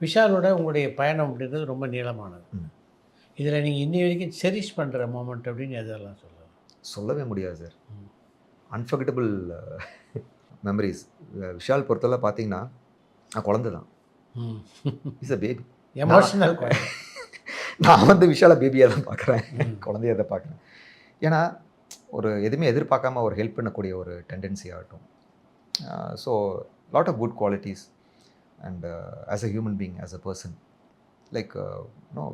விஷாலோட உங்களுடைய பயணம் அப்படின்றது ரொம்ப நீளமானது. ம். இதில் நீங்கள் இன்னி வரைக்கும் செரிஷ் பண்ணுற மொமெண்ட் அப்படின்னு எதெல்லாம் சொல்லலாம்? சொல்லவே முடியாது சார். ம். Unforgettable memories. விஷால் பொறுத்தவரை பார்த்தீங்கன்னா, நான் குழந்தை தான். ம். Is a baby. நான் எமோஷனல் குழந்தை. நான் வந்து விஷால பேபியா தான் பார்க்குறேன். ம். குழந்தையா தான் பார்க்குறேன். ஏன்னா, ஒரு எதுவுமே எதிர்பார்க்காம ஒரு ஹெல்ப் பண்ணக்கூடிய ஒரு டெண்டன்சி ஆகட்டும். So lot of good qualities and as a human being, as a person like know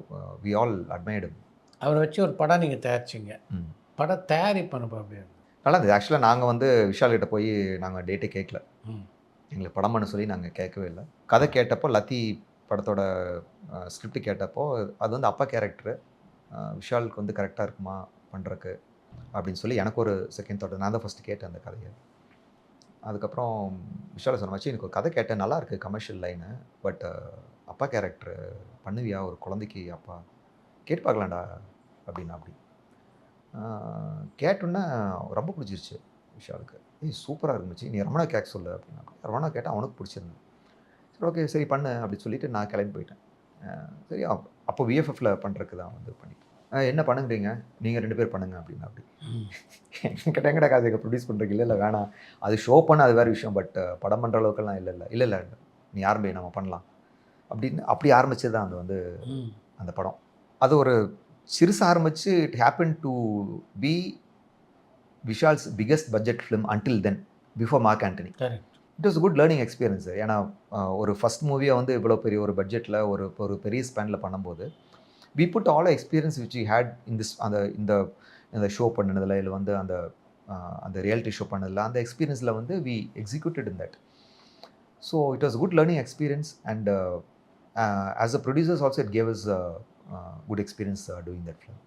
we all admired him. அவரை வச்சு ஒரு படம் நீங்கள் தயாரிச்சிங்க. ம். படம் தயாரிப்பு அனுபவம் அப்படி இருந்தது? நல்லா இருந்தது. ஆக்சுவலா நாங்க வந்து விஷால் கிட்ட போய் நாங்க டேட்டே கேட்கல. ம். எங்களுக்கு படம் பண்ண சொல்லி நாங்க கேட்கவே இல்ல. கதை கேட்டப்போ லத்தி படத்தோட ஸ்கிரிப்ட் கேட்டப்போ, அது வந்து அப்பா கேரக்டரு. விஷாலுக்கு வந்து கரெக்ட்டா இருக்குமா பண்றக்கு? அப்படின்னு சொல்லி எனக்கு ஒரு செகண்ட் தாட். நான் தான் ஃபர்ஸ்ட் கேட்டேன் அந்த கதைய. அதுக்கப்புறம் விஷால சொன்ன மச்சி எனக்கு ஒரு கதை கேட்டேன். நல்லா இருக்கு கமர்ஷியல் லைனு. பட் அப்பா கேரக்டர் பண்ணுவியா? ஒரு குழந்தைக்கு அப்பா? கேட்டு பார்க்கலாம்டா அப்படின்னாப்படி. கேட்டோன்னே ரொம்ப பிடிச்சிருச்சு விஷாலுக்கு. ஏய் சூப்பரா இருக்கு மச்சி. நீ ரமணா கேட்க சொல்லு அப்படின்னா. ரமணா கேட்டா அவனுக்கு பிடிச்சிருந்தது. சரி ஓகே சரி பண்ணு அப்படின்னு சொல்லிட்டு நான் கிளம்பி போயிட்டேன். சரி அப்போ விஎஃப்எஃப்ல பண்ணுறதுக்கு தான் வந்து பண்ணிட்டேன். என்ன பண்ணுங்கிறீங்க? நீங்க 2 பேர் பண்ணுங்க அப்படின்னாப்படி. ம். என்கிட்ட எங்கடா காசு இங்க ப்ரொடியூஸ் பண்றதுக்கு இல்ல வேணாம். அது ஷோ பண்ண அது வேற விஷயம். பட் படம் பண்ற அளவுக்கெல்லாம் இல்ல. நீ ஆரம்பி நம்ம பண்ணலாம். அப்படின்னு அப்படி ஆரம்பிச்சது தான் அது வந்து ம். அந்த படம். அது ஒரு சிறுசா ஆரம்பிச்சு it happen to be Vishal's biggest budget film until then before Mark Antony. Correct. It was good learning experience. ஏன்னா ஒரு ஃபர்ஸ்ட் மூவியை வந்து இவ்வளோ பெரிய ஒரு பட்ஜெட்டில் ஒரு பெரிய ஸ்பேனில் பண்ணும்போது we put all experience which we had in this அந்த இந்த இந்த ஷோ பண்ணினதில் இல்லை வந்து அந்த அந்த ரியாலிட்டி ஷோ பண்ணதில் அந்த எக்ஸ்பீரியன்ஸில் வந்து we executed in that. So it was good learning experience and as a producers also it gave us good experience doing that film.